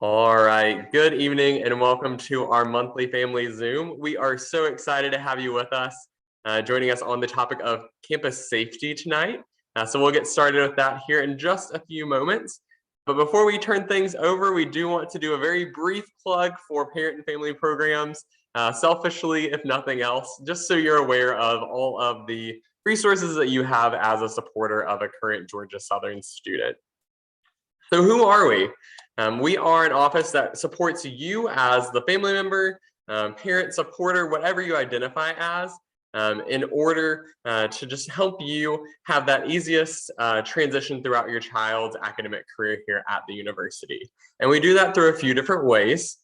All right, good evening and welcome to our monthly family Zoom. We are so excited to have you with us, joining us on the topic of campus safety tonight. So we'll get started with that here in just a few moments. But before we turn things over, we do want to do a very brief plug for parent and family programs, selfishly, if nothing else, just so you're aware of all of the resources that you have as a supporter of a current Georgia Southern student. So who are we? We are an office that supports you as the family member, parent, supporter, whatever you identify as, in order to just help you have that easiest transition throughout your child's academic career here at the university. And we do that through a few different ways.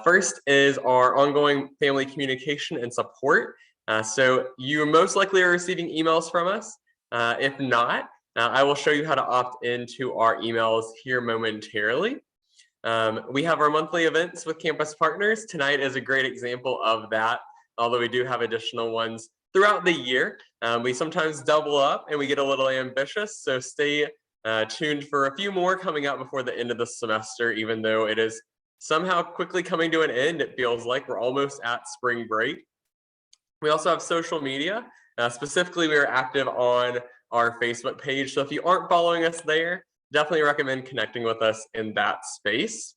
First is our ongoing family communication and support. So you most likely are receiving emails from us. If not, I will show you how to opt into our emails here momentarily. We have our monthly events with campus partners. Tonight is a great example of that, although we do have additional ones throughout the year. We sometimes double up and we get a little ambitious, so stay tuned for a few more coming out before the end of the semester, even though it is somehow quickly coming to an end. It feels like we're almost at spring break. We also have social media. Specifically, we are active on our Facebook page. So if you aren't following us there, definitely recommend connecting with us in that space.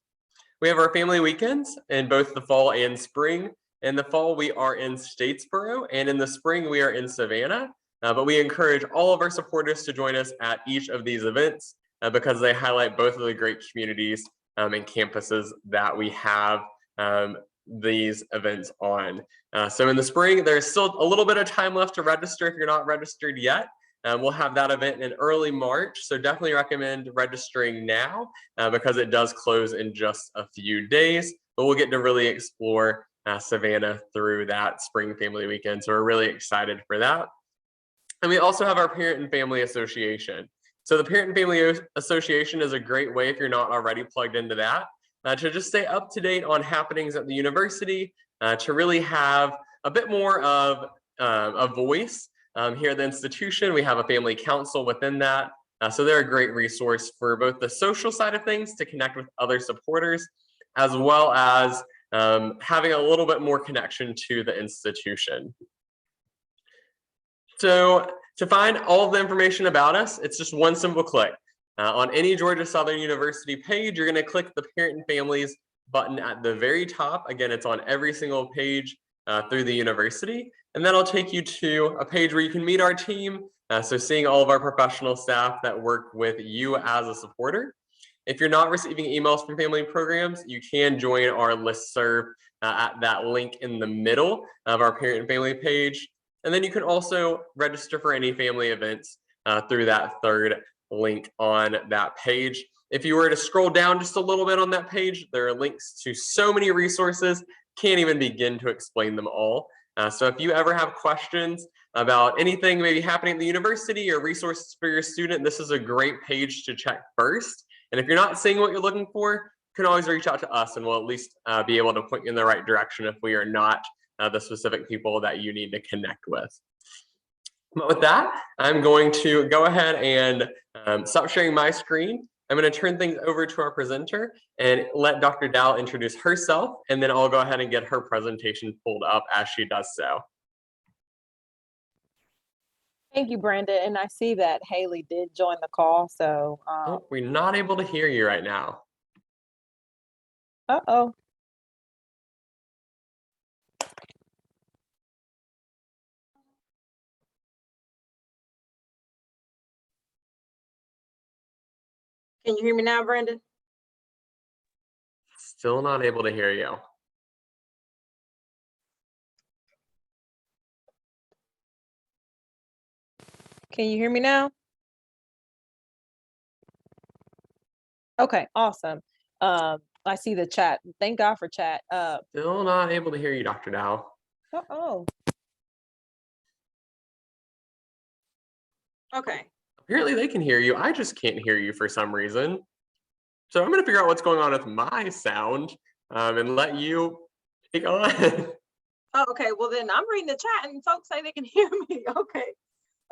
We have our family weekends in both the fall and spring. In the fall, we are in Statesboro, and in the spring, we are in Savannah. But we encourage all of our supporters to join us at each of these events because they highlight both of the great communities and campuses that we have these events on. So in the spring, there's still a little bit of time left to register if you're not registered yet. We'll have that event in early March, so definitely recommend registering now because it does close in just a few days, but we'll get to really explore Savannah through that spring family weekend, so we're really excited for that. And we also have our Parent and Family Association. So the Parent and Family Association is a great way, if you're not already plugged into that, to just stay up to date on happenings at the university, to really have a bit more of a voice here at the institution. We have a family council within that. So they're a great resource for both the social side of things to connect with other supporters, as well as having a little bit more connection to the institution. So to find all of the information about us, it's just one simple click. On any Georgia Southern University page, you're going to click the Parent and Families button at the very top. Again, it's on every single page through the university. And that'll take you to a page where you can meet our team. So seeing all of our professional staff that work with you as a supporter. If you're not receiving emails from family programs, you can join our listserv at that link in the middle of our parent and family page. And then you can also register for any family events through that third link on that page. If you were to scroll down just a little bit on that page, there are links to so many resources, can't even begin to explain them all. So if you ever have questions about anything maybe happening at the university or resources for your student, this is a great page to check first. And if you're not seeing what you're looking for, you can always reach out to us and we'll at least be able to point you in the right direction if we are not the specific people that you need to connect with. But with that, I'm going to go ahead and stop sharing my screen. I'm going to turn things over to our presenter and let Dr. Dow introduce herself, and then I'll go ahead and get her presentation pulled up as she does so. Thank you, Brenda. And I see that Haley did join the call, so. Oh, we're not able to hear you right now. Uh-oh. Can you hear me now, Brenda? Still not able to hear you. Can you hear me now? Okay, awesome. I see the chat. Thank God for chat. Still not able to hear you, Dr. Dow. Uh-oh. Okay. Apparently they can hear you. I just can't hear you for some reason. So I'm going to figure out what's going on with my sound and let you take on. Oh, okay. Well, then I'm reading the chat and folks say they can hear me. Okay.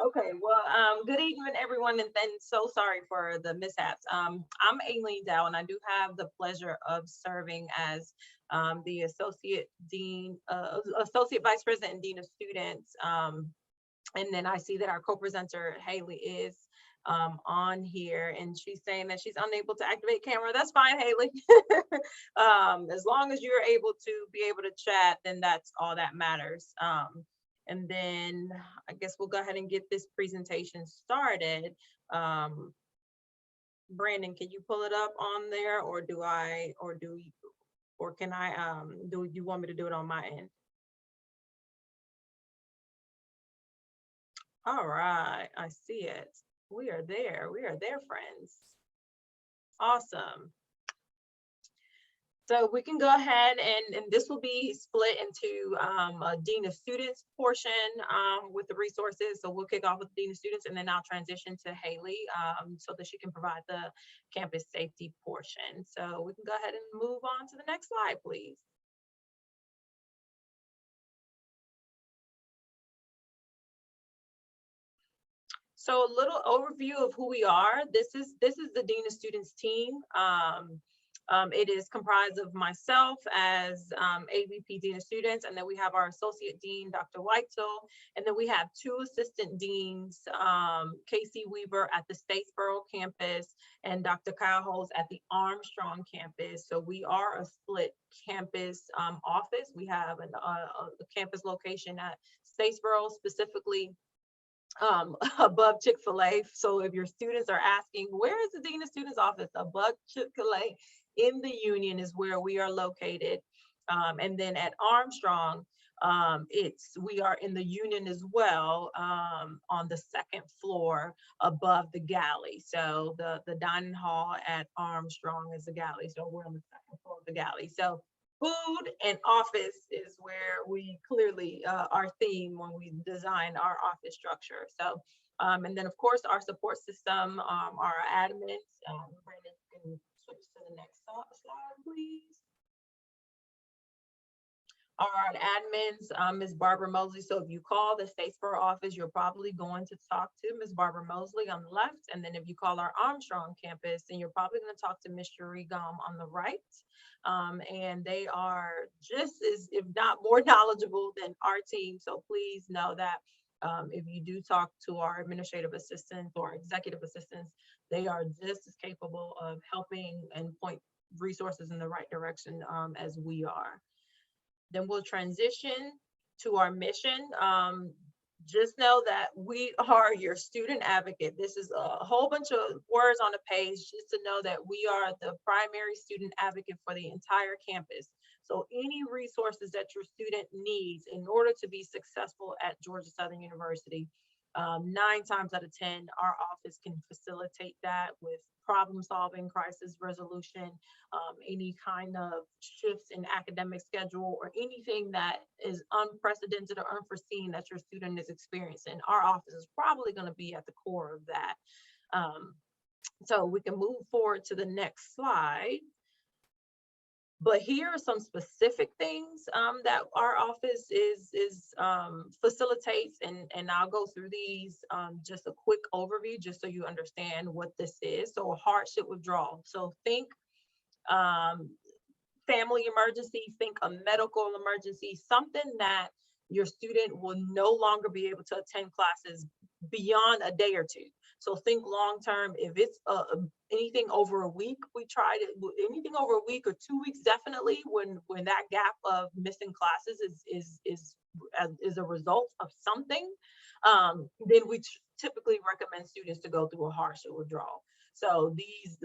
Okay, well, good evening, everyone, and then so sorry for the mishaps. I'm Aileen Dow, and I do have the pleasure of serving as the associate vice president and dean of students. And then I see that our co-presenter Haley is on here, and she's saying that she's unable to activate camera. That's fine, Haley. As long as you're able to be able to chat, then that's all that matters. And then I guess we'll go ahead and get this presentation started. Brandon, can you pull it up on there, or can I, do you want me to do it on my end? All right, I see it. We are there, friends. Awesome. So we can go ahead and this will be split into a Dean of Students portion with the resources. So we'll kick off with Dean of Students, and then I'll transition to Haley so that she can provide the campus safety portion. So we can go ahead and move on to the next slide, please. So a little overview of who we are. This is the Dean of Students team. It is comprised of myself as AVP Dean of Students, and then we have our Associate Dean, Dr. Whitesell, and then we have two Assistant Deans, Casey Weaver at the Statesboro campus and Dr. Kyle Holmes at the Armstrong campus. So we are a split campus office. We have a campus location at Statesboro, specifically above Chick-fil-A. So if your students are asking, where is the Dean of Students office? Above Chick-fil-A in the Union is where we are located. And then at Armstrong, we are in the Union as well, on the second floor above the galley. So the dining hall at Armstrong is the galley. So we're on the second floor of the galley. So food and office is where we clearly our theme when we design our office structure. So, and then of course our support system, our admins. Brandon, can switch to the next slide, please. Our admins, Ms. Barbara Mosley. So if you call the Statesboro office, you're probably going to talk to Ms. Barbara Mosley on the left. And then if you call our Armstrong campus, then you're probably going to talk to Ms. Cherie Gum on the right. And they are just as, if not more knowledgeable than our team. So please know that if you do talk to our administrative assistants or executive assistants, they are just as capable of helping and point resources in the right direction as we are. Then we'll transition to our mission. Just know that we are your student advocate. This is a whole bunch of words on a page just to know that we are the primary student advocate for the entire campus. So any resources that your student needs in order to be successful at Georgia Southern University, 9 times out of 10, our office can facilitate that with problem solving, crisis resolution, any kind of shifts in academic schedule, or anything that is unprecedented or unforeseen that your student is experiencing. Our office is probably going to be at the core of that. So we can move forward to the next slide. But here are some specific things that our office facilitates, and I'll go through these, just a quick overview, just so you understand what this is. So a hardship withdrawal. So think family emergency, think a medical emergency, something that your student will no longer be able to attend classes beyond a day or two. So think long-term. If it's anything over a week, we try to, anything over a week or 2 weeks, definitely when that gap of missing classes is a result of something, then we typically recommend students to go through a hardship withdrawal. So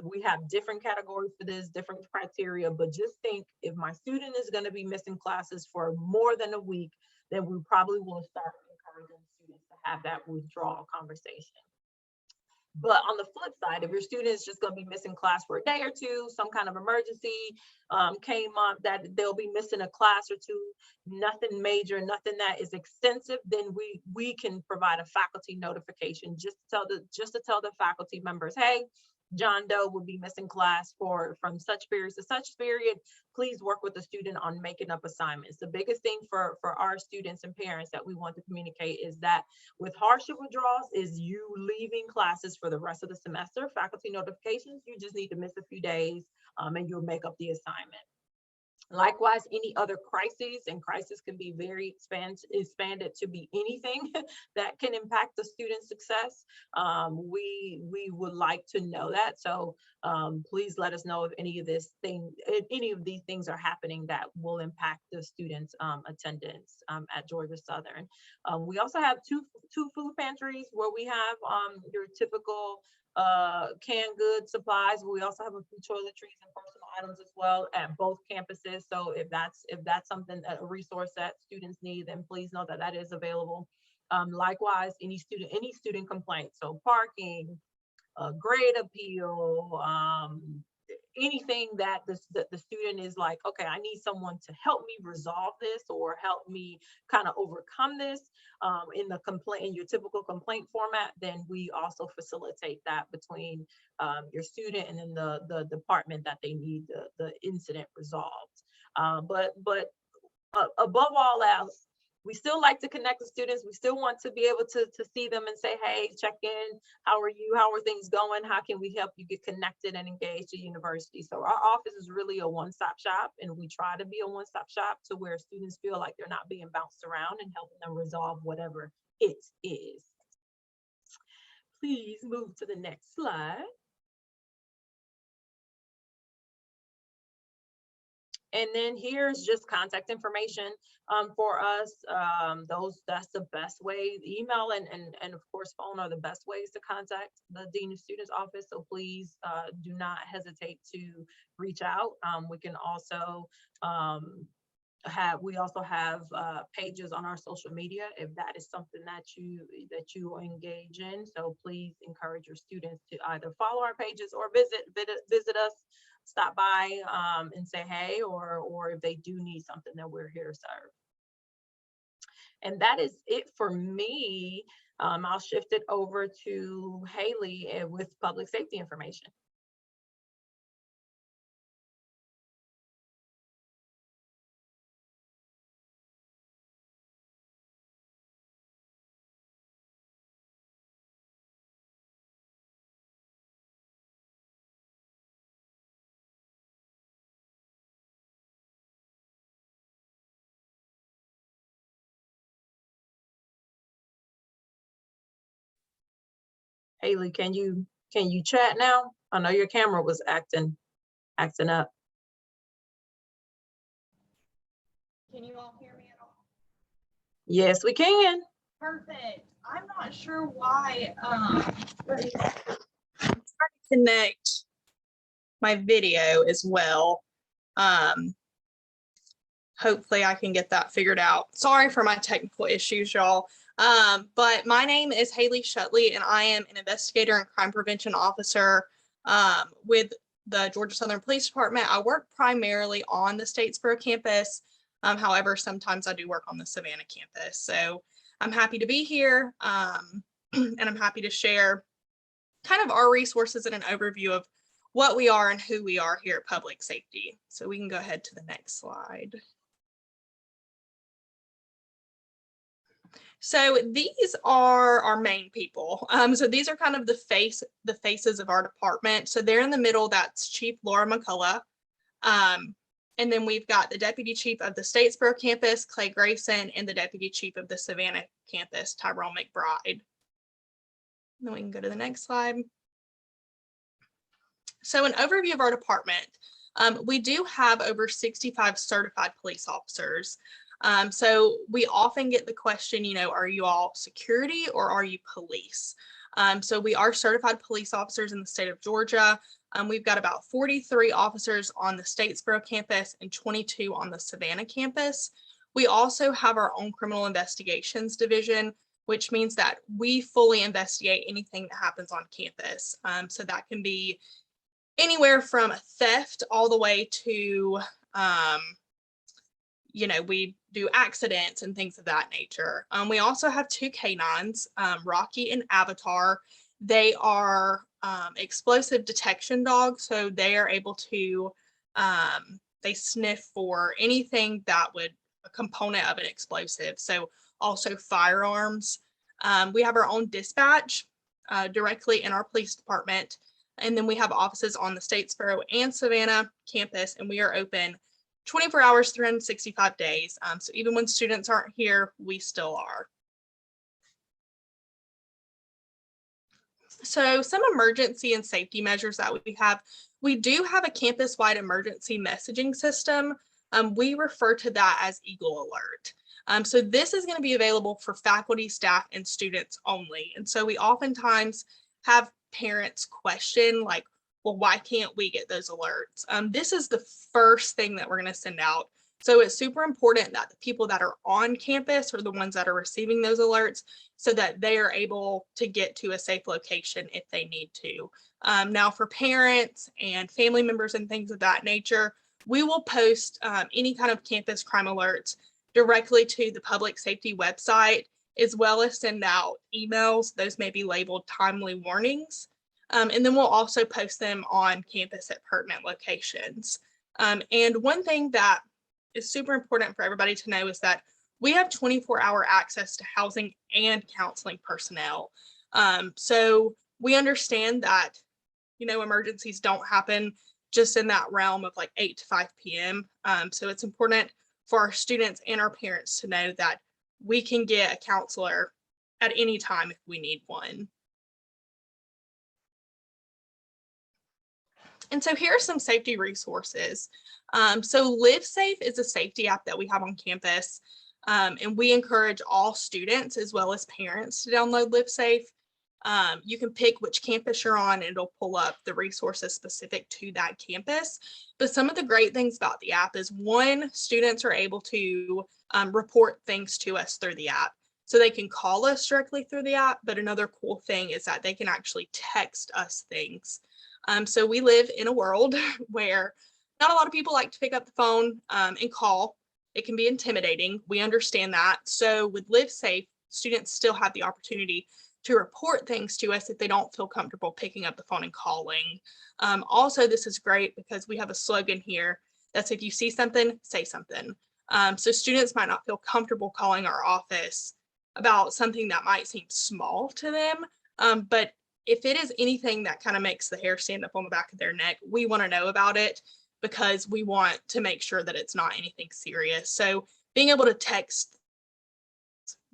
we have different categories for this, different criteria, but just think, if my student is going to be missing classes for more than a week, then we probably will start encouraging students to have that withdrawal conversation. But on the flip side, if your student is just going to be missing class for a day or two, some kind of emergency came up that they'll be missing a class or two, nothing major, nothing that is extensive, then we can provide a faculty notification just to tell the faculty members, hey, John Doe would be missing class from such periods to such period. Please work with the student on making up assignments. The biggest thing for our students and parents that we want to communicate is that with hardship withdrawals is you leaving classes for the rest of the semester. Faculty notifications, you just need to miss a few days and you'll make up the assignment. Likewise, any other crises, and crisis can be very expanded to be anything that can impact the student's success. We would like to know that. So please let us know if any of these things are happening that will impact the students' attendance at Georgia Southern. We also have two food pantries where we have your typical canned goods, supplies. We also have a few toiletries and personal items as well at both campuses. So if that's something, a resource that students need, then please know that that is available. Likewise, any student complaints, so parking, grade appeal, anything that the student is like, okay, I need someone to help me resolve this or help me kind of overcome this in your typical complaint format, then we also facilitate that between your student and then the department that they need the incident resolved. But above all else, we still like to connect with students. We still want to be able to see them and say, hey, check in. How are you? How are things going? How can we help you get connected and engaged at university? So our office is really a one-stop shop, and we try to be a one-stop shop to where students feel like they're not being bounced around and helping them resolve whatever it is. Please move to the next slide. And then here's just contact information for us. That's the best way. Email and of course phone are the best ways to contact the Dean of Students office. So please do not hesitate to reach out. We can also have pages on our social media if that is something that you engage in. So please encourage your students to either follow our pages or visit us. Stop by and say hey, or if they do need something, that we're here to serve. And that is it for me. I'll shift it over to Haley with public safety information. Haley, can you chat now? I know your camera was acting up. Can you all hear me at all? Yes, we can. Perfect. I'm not sure why. Let me try to connect my video as well. Hopefully I can get that figured out. Sorry for my technical issues, y'all. But my name is Haley Shutley, and I am an investigator and crime prevention officer with the Georgia Southern Police Department. I work primarily on the Statesboro campus. However, sometimes I do work on the Savannah campus. So I'm happy to be here, and I'm happy to share kind of our resources and an overview of what we are and who we are here at Public Safety. So we can go ahead to the next slide. So these are our main people. So these are kind of the faces of our department. So there in the middle, that's Chief Laura McCullough. And then we've got the Deputy Chief of the Statesboro campus, Clay Grayson, and the Deputy Chief of the Savannah campus, Tyrone McBride. And then we can go to the next slide. So an overview of our department. We do have over 65 certified police officers. So we often get the question, are you all security or are you police? So we are certified police officers in the state of Georgia. We've got about 43 officers on the Statesboro campus and 22 on the Savannah campus. We also have our own criminal investigations division, which means that we fully investigate anything that happens on campus. So that can be anywhere from theft all the way to, we do accidents and things of that nature. We also have two canines, Rocky and Avatar, They are explosive detection dogs, so they are able to, they sniff for anything that would, a component of an explosive. So also firearms. We have our own dispatch directly in our police department. And then we have offices on the Statesboro and Savannah campus, and we are open 24 hours, 365 days. So even when students aren't here, we still are. So some emergency and safety measures that we do have a campus-wide emergency messaging system. We refer to that as Eagle Alert. So this is going to be available for faculty, staff, and students only. And so we oftentimes have parents question, like, well, why can't we get those alerts? This is the first thing that we're going to send out. So it's super important that the people that are on campus are the ones that are receiving those alerts so that they are able to get to a safe location if they need to. Now for parents and family members and things of that nature, we will post any kind of campus crime alerts directly to the public safety website, as well as send out emails. Those may be labeled timely warnings. And then we'll also post them on campus at pertinent locations. And one thing that is super important for everybody to know is that we have 24-hour access to housing and counseling personnel. So we understand that, you know, emergencies don't happen just in that realm of like 8 to 5 p.m. So it's important for our students and our parents to know that we can get a counselor at any time if we need one. And so here are some safety resources. So Live Safe is a safety app that we have on campus. And we encourage all students as well as parents to download Live Safe. You can pick which campus you're on and it'll pull up the resources specific to that campus. But some of the great things about the app is, one, students are able to report things to us through the app. So they can call us directly through the app, but another cool thing is that they can actually text us things. So we live in a world where not a lot of people like to pick up the phone and call. It can be intimidating. We understand that. So with Live Safe, students still have the opportunity to report things to us if they don't feel comfortable picking up the phone and calling. Also, this is great because we have a slogan here that's, if you see something, say something. So students might not feel comfortable calling our office about something that might seem small to them. But if it is anything that kind of makes the hair stand up on the back of their neck, we want to know about it because we want to make sure that it's not anything serious. So being able to text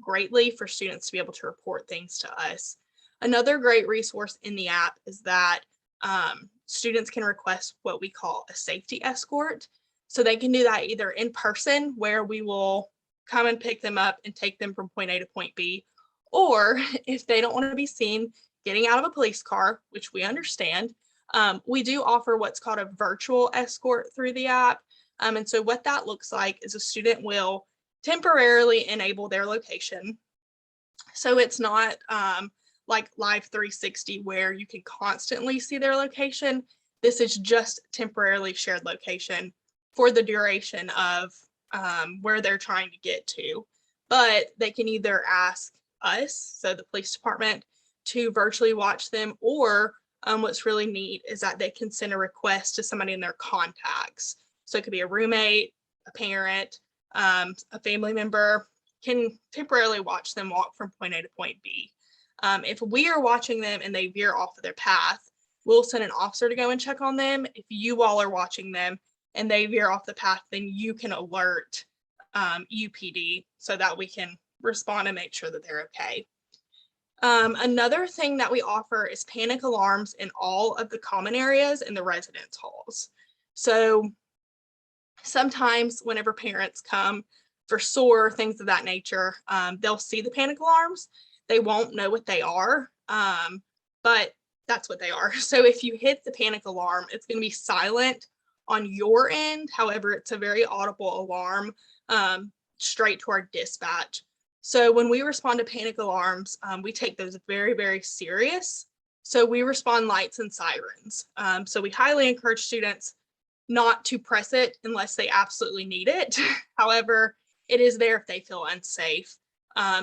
greatly for students to be able to report things to us. Another great resource in the app is that students can request what we call a safety escort. So they can do that either in person, where we will come and pick them up and take them from point A to point B, or if they don't want to be seen getting out of a police car, which we understand, we do offer what's called a virtual escort through the app. And so what that looks like is a student will temporarily enable their location. So it's not like Live 360 where you can constantly see their location. This is just temporarily shared location for the duration of where they're trying to get to. But they can either ask us, so the police department, to virtually watch them, or what's really neat is that they can send a request to somebody in their contacts. So it could be a roommate, a parent, a family member, can temporarily watch them walk from point A to point B. If we are watching them and they veer off of their path, we'll send an officer to go and check on them. If you all are watching them and they veer off the path, then you can alert UPD so that we can respond and make sure that they're okay. Another thing that we offer is panic alarms in all of the common areas in the residence halls. So sometimes whenever parents come for SOAR, things of that nature, they'll see the panic alarms. They won't know what they are, but that's what they are. So if you hit the panic alarm, it's going to be silent on your end. However, it's a very audible alarm straight to our dispatch. So when we respond to panic alarms, we take those very, very serious. So we respond lights and sirens. So we highly encourage students not to press it unless they absolutely need it. However, it is there if they feel unsafe.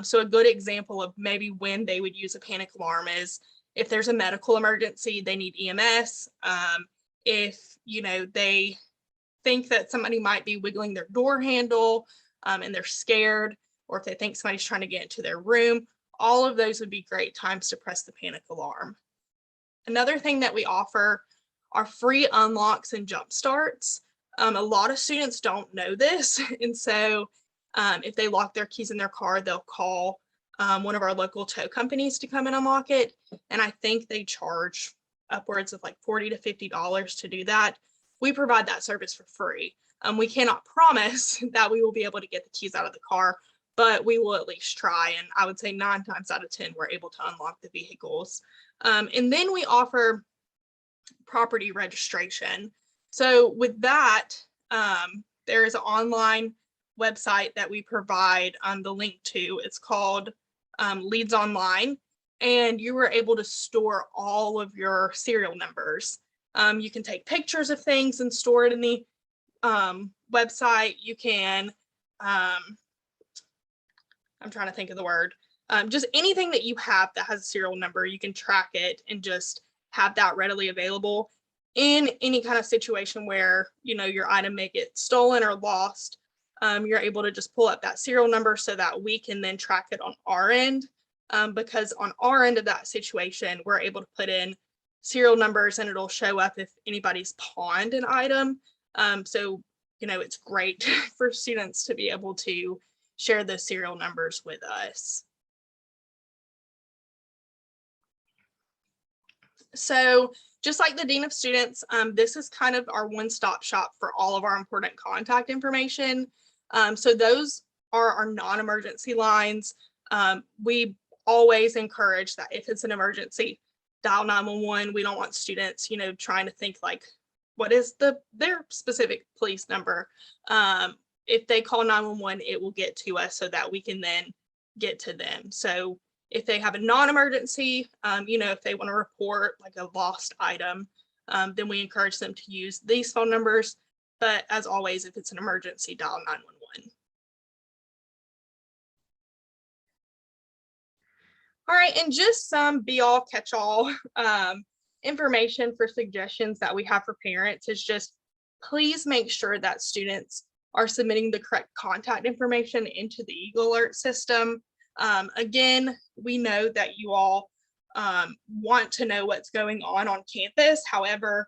So a good example of maybe when they would use a panic alarm is if there's a medical emergency, they need EMS. If, they think that somebody might be wiggling their door handle and they're scared, or if they think somebody's trying to get into their room, all of those would be great times to press the panic alarm. Another thing that we offer are free unlocks and jump starts. A lot of students don't know this. And so if they lock their keys in their car, they'll call one of our local tow companies to come and unlock it. And I think they charge upwards of like $40 to $50 to do that. We provide that service for free. We cannot promise that we will be able to get the keys out of the car, but we will at least try. And I would say 9 times out of 10, we're able to unlock the vehicles. And then we offer property registration. So with that, there is an online website that we provide the link to. It's called Leads Online, and you were able to store all of your serial numbers. You can take pictures of things and store it in the website. You can, I'm trying to think of the word, just anything that you have that has a serial number, you can track it and just have that readily available in any kind of situation where, your item may get stolen or lost. You're able to just pull up that serial number so that we can then track it on our end. Because on our end of that situation, we're able to put in serial numbers and it'll show up if anybody's pawned an item. So, it's great for students to be able to share those serial numbers with us. So just like the Dean of Students, this is kind of our one-stop shop for all of our important contact information. So those are our non-emergency lines. We always encourage that if it's an emergency, dial 911. We don't want students, trying to think like, what is their specific police number? If they call 911, it will get to us so that we can then get to them. So if they have a non-emergency, if they want to report like a lost item, then we encourage them to use these phone numbers. But as always, if it's an emergency, dial 911. All right, and just some be-all, catch-all information for suggestions that we have for parents is just please make sure that students are submitting the correct contact information into the Eagle Alert system. Again, we know that you all want to know what's going on campus. However,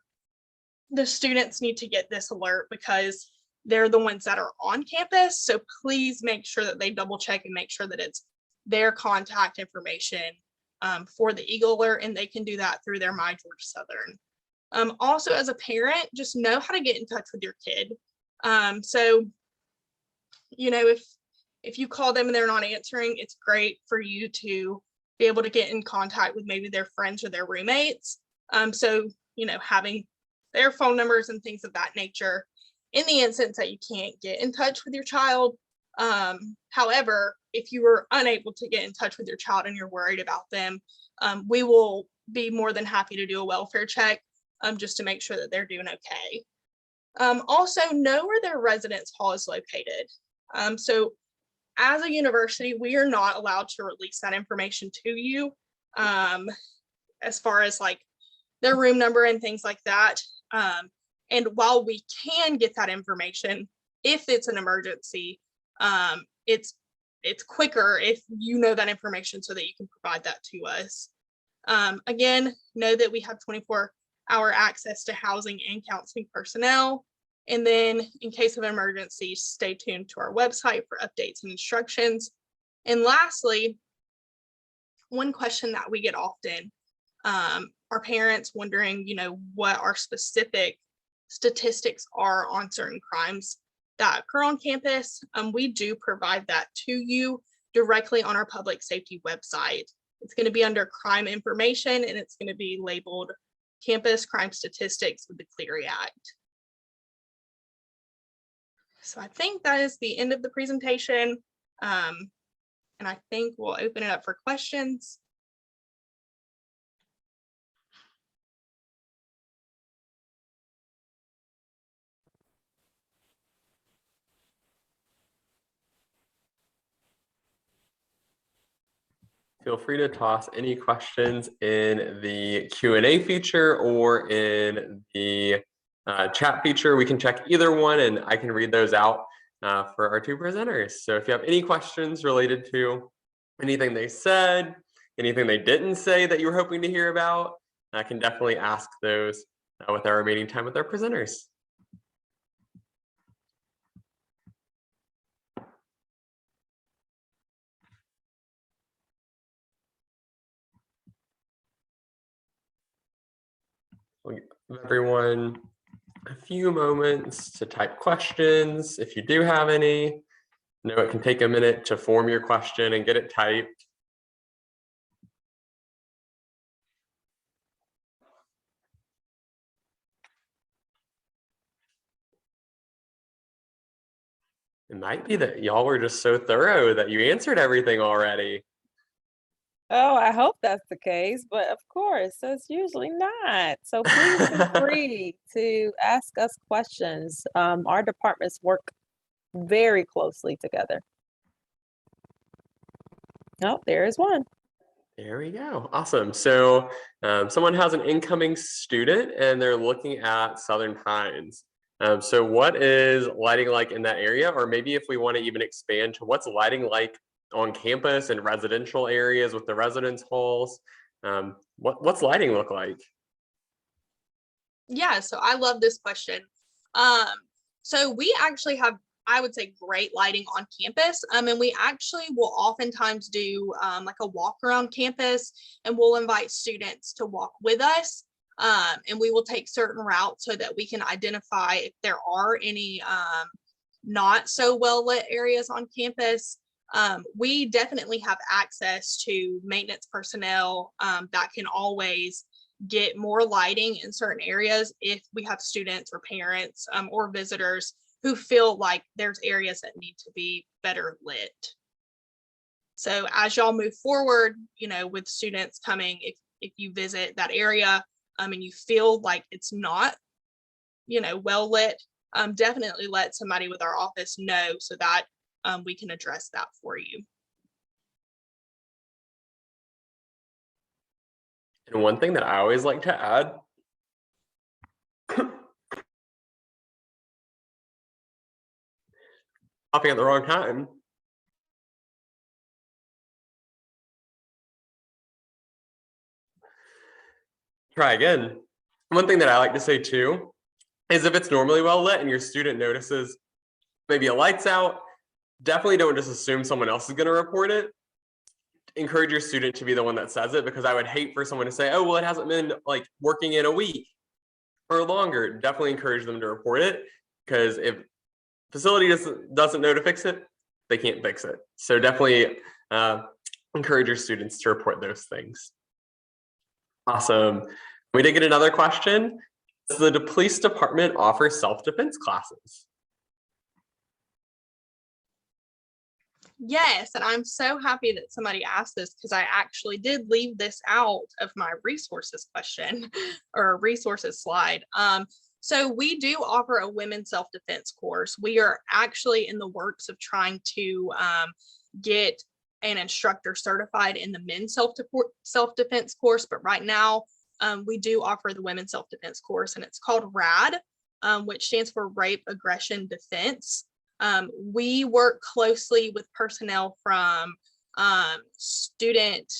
the students need to get this alert because they're the ones that are on campus. So please make sure that they double check and make sure that it's their contact information for the Eagle Alert, and they can do that through their My Georgia Southern. Also, as a parent, just know how to get in touch with your kid. So, if you call them and they're not answering, it's great for you to be able to get in contact with maybe their friends or their roommates. So, having their phone numbers and things of that nature in the instance that you can't get in touch with your child. However, if you were unable to get in touch with your child and you're worried about them, we will be more than happy to do a welfare check just to make sure that they're doing okay. Also, know where their residence hall is located. So as a university, we are not allowed to release that information to you as far as like their room number and things like that. And while we can get that information, if it's an emergency, it's quicker if you know that information so that you can provide that to us. Again, know that we have 24-hour access to housing and counseling personnel. And then in case of emergency, stay tuned to our website for updates and instructions. And lastly, one question that we get often, are parents wondering, what our specific statistics are on certain crimes that occur on campus. We do provide that to you directly on our public safety website. It's going to be under crime information and it's going to be labeled campus crime statistics with the Clery Act. So I think that is the end of the presentation. And I think we'll open it up for questions. Feel free to toss any questions in the Q&A feature or in the chat feature. We can check either one and I can read those out for our two presenters. So if you have any questions related to anything they said, anything they didn't say that you were hoping to hear about, I can definitely ask those with our remaining time with our presenters. We'll give everyone a few moments to type questions if you do have any. I know it can take a minute to form your question and get it typed. It might be that y'all were just so thorough that you answered everything already. Oh, I hope that's the case, but of course, that's usually not. So please feel free to ask us questions. Our departments work very closely together. Oh, there is one. There we go. Awesome. So someone has an incoming student and they're looking at Southern Pines. So what is lighting like in that area? Or maybe if we want to even expand to what's lighting like on campus and residential areas with the residence halls, what's lighting look like? Yeah, so I love this question. So we actually have, I would say, great lighting on campus. And we actually will oftentimes do like a walk around campus, and we'll invite students to walk with us. And we will take certain routes so that we can identify if there are any not so well lit areas on campus. We definitely have access to maintenance personnel that can always get more lighting in certain areas if we have students or parents or visitors who feel like there's areas that need to be better lit. So as y'all move forward, with students coming, if you visit that area and you feel like it's not, well lit, definitely let somebody with our office know so that we can address that for you. And one thing that I always like to add, coughing at the wrong time. Try again. One thing that I like to say too is if it's normally well lit and your student notices maybe a light's out, definitely don't just assume someone else is going to report it. Encourage your student to be the one that says it, because I would hate for someone to say, oh, well, it hasn't been like working in a week or longer. Definitely encourage them to report it, because if facility doesn't know to fix it, they can't fix it. So definitely encourage your students to report those things. Awesome. We did get another question. Does the police department offer self-defense classes? Yes, and I'm so happy that somebody asked this, because I actually did leave this out of my resources question or resources slide. So we do offer a women's self-defense course. We are actually in the works of trying to get an instructor certified in the men's self-defense course, but right now we do offer the women's self-defense course, and it's called RAD, which stands for Rape, Aggression, Defense. We work closely with personnel from student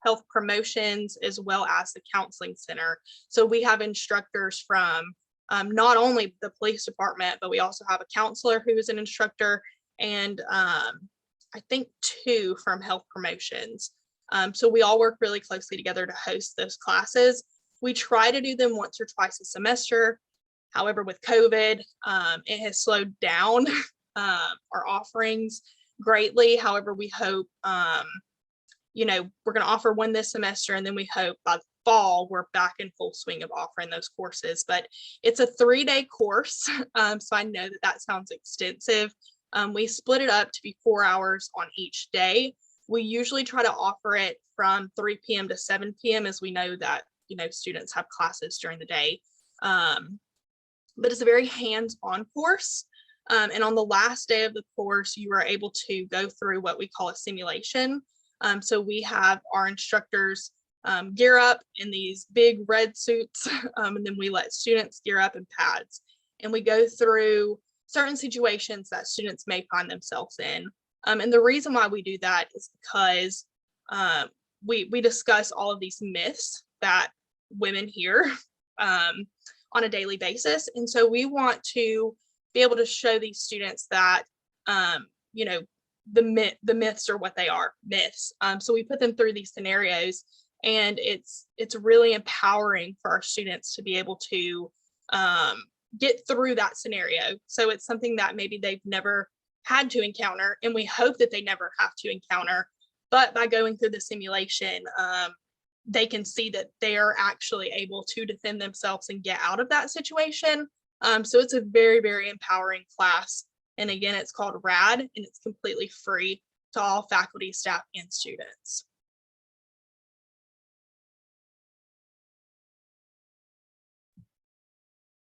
health promotions as well as the counseling center. So we have instructors from not only the police department, but we also have a counselor who is an instructor, and I think 2 from health promotions. So we all work really closely together to host those classes. We try to do them once or twice a semester. However, with COVID, it has slowed down our offerings greatly. However, we hope, we're going to offer one this semester, and then we hope by the fall we're back in full swing of offering those courses. But it's a 3-day course, so I know that sounds extensive. We split it up to be 4 hours on each day. We usually try to offer it from 3 p.m. to 7 p.m. as we know that students have classes during the day. But it's a very hands-on course. And on the last day of the course, you are able to go through what we call a simulation. So we have our instructors gear up in these big red suits, and then we let students gear up in pads. And we go through certain situations that students may find themselves in. And the reason why we do that is because we discuss all of these myths that women hear on a daily basis. And so we want to be able to show these students that, you know, the myths are what they are, myths. So we put them through these scenarios, and it's really empowering for our students to be able to get through that scenario. So it's something that maybe they've never had to encounter, and we hope that they never have to encounter. But by going through the simulation, they can see that they are actually able to defend themselves and get out of that situation. So it's a very, very empowering class. And again, it's called RAD, and it's completely free to all faculty, staff, and students.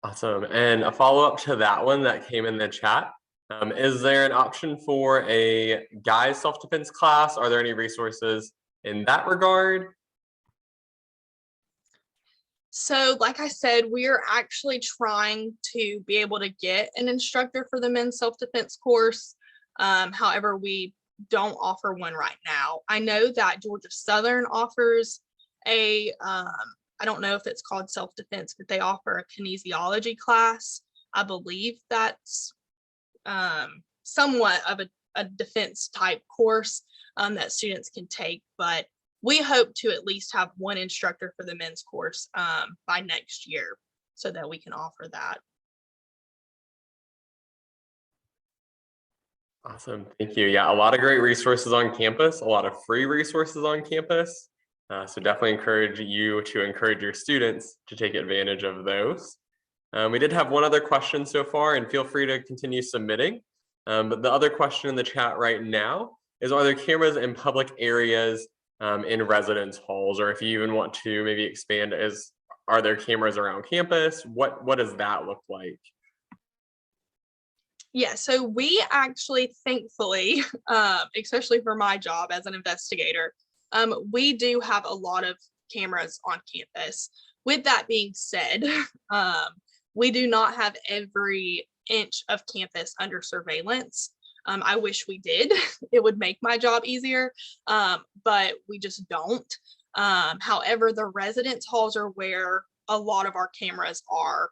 Awesome. And a follow-up to that one that came in the chat. Is there an option for a guys self-defense class? Are there any resources in that regard? So like I said, we are actually trying to be able to get an instructor for the men's self-defense course. However, we don't offer one right now. I know that Georgia Southern offers a, I don't know if it's called self-defense, but they offer a kinesiology class. I believe that's somewhat of a defense type course that students can take, but we hope to at least have one instructor for the men's course by next year so that we can offer that. Awesome. Thank you. Yeah, a lot of great resources on campus, a lot of free resources on campus. So definitely encourage you to encourage your students to take advantage of those. We did have one other question so far, and feel free to continue submitting. But the other question in the chat right now is, are there cameras in public areas in residence halls? Or if you even want to maybe expand, are there cameras around campus? What does that look like? Yeah, so we actually, thankfully, especially for my job as an investigator, we do have a lot of cameras on campus. With that being said, we do not have every inch of campus under surveillance. I wish we did. It would make my job easier, but we just don't. However, the residence halls are where a lot of our cameras are.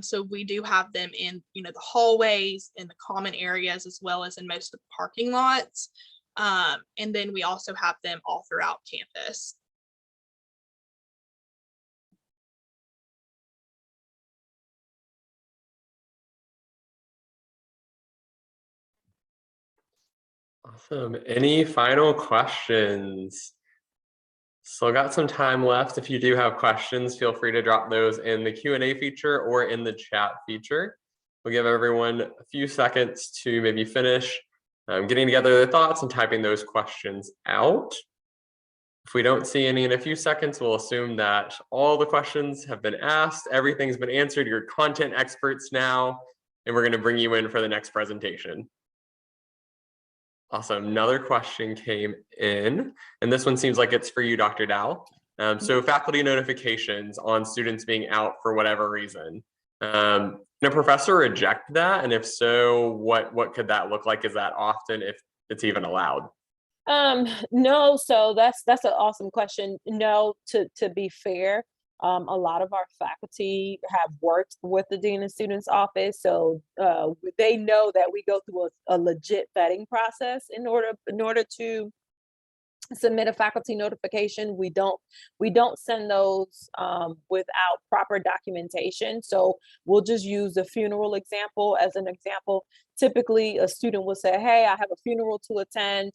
So we do have them in, the hallways, in the common areas, as well as in most of the parking lots. And then we also have them all throughout campus. Awesome. Any final questions? Still got some time left. If you do have questions, feel free to drop those in the Q&A feature or in the chat feature. We'll give everyone a few seconds to maybe finish getting together their thoughts and typing those questions out. If we don't see any in a few seconds, we'll assume that all the questions have been asked, everything's been answered, you're content experts now, and we're going to bring you in for the next presentation. Awesome. Another question came in, and this one seems like it's for you, Dr. Dow. So faculty notifications on students being out for whatever reason. Can a professor reject that? And if so, what could that look like? Is that often, if it's even allowed? No, so that's an awesome question. No, to be fair, a lot of our faculty have worked with the Dean of Students office, so they know that we go through a legit vetting process in order to submit a faculty notification. We don't send those without proper documentation. So we'll just use the funeral example as an example. Typically, a student will say, "Hey, I have a funeral to attend,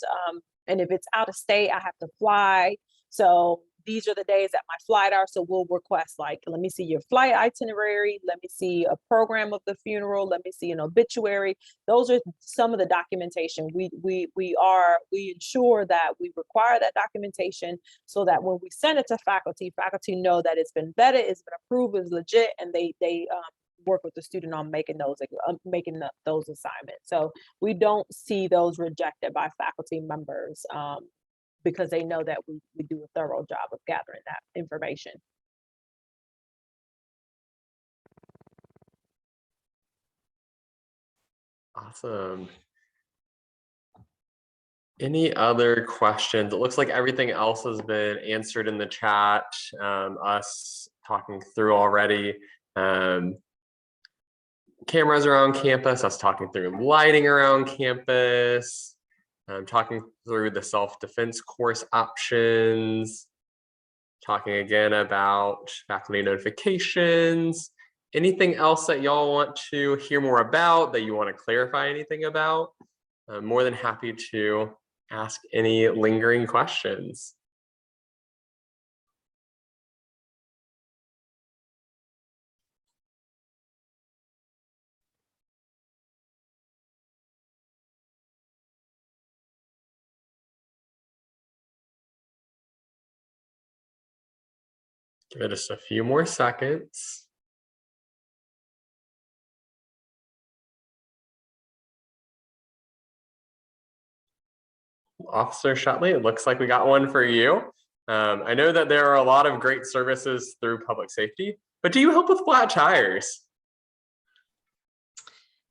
and if it's out of state, I have to fly. So these are the days that my flight are." So we'll request, like, let me see your flight itinerary. Let me see a program of the funeral. Let me see an obituary. Those are some of the documentation. We ensure that we require that documentation so that when we send it to faculty know that it's been vetted, it's been approved, it's legit, and they work with the student on making those assignments. So we don't see those rejected by faculty members because they know that we do a thorough job of gathering that information. Awesome. Any other questions? It looks like everything else has been answered in the chat. Us talking through already. Cameras around campus, us talking through lighting around campus, talking through the self-defense course options, talking again about faculty notifications. Anything else that y'all want to hear more about, that you want to clarify anything about? I'm more than happy to ask any lingering questions. Give it just a few more seconds. Officer Shutley, it looks like we got one for you. I know that there are a lot of great services through public safety, but do you help with flat tires?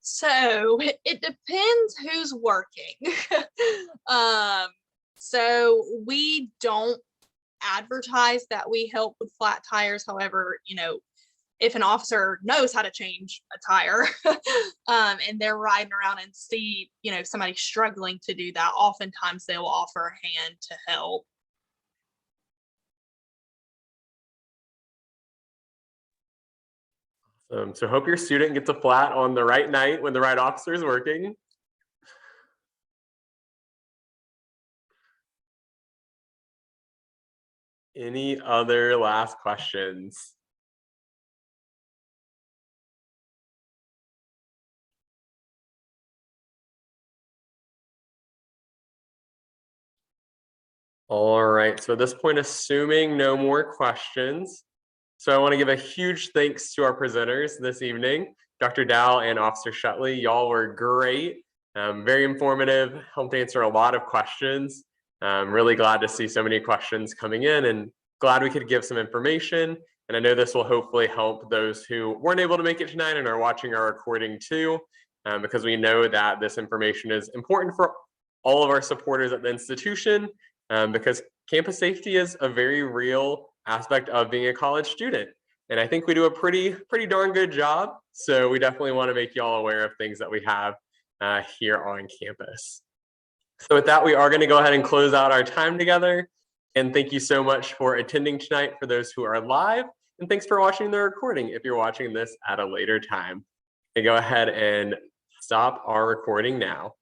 So it depends who's working. So we don't advertise that we help with flat tires. However, if an officer knows how to change a tire and they're riding around and see, somebody struggling to do that, oftentimes they will offer a hand to help. So hope your student gets a flat on the right night when the right officer is working. Any other last questions? All right, so at this point, assuming no more questions, so I want to give a huge thanks to our presenters this evening, Dr. Dow and Officer Shutley. Y'all were great, very informative, helped answer a lot of questions. I'm really glad to see so many questions coming in and glad we could give some information. And I know this will hopefully help those who weren't able to make it tonight and are watching our recording too, because we know that this information is important for all of our supporters at the institution, because campus safety is a very real aspect of being a college student. And I think we do a pretty darn good job. So we definitely want to make y'all aware of things that we have here on campus. So with that, we are going to go ahead and close out our time together. And thank you so much for attending tonight for those who are live. And thanks for watching the recording if you're watching this at a later time. And go ahead and stop our recording now.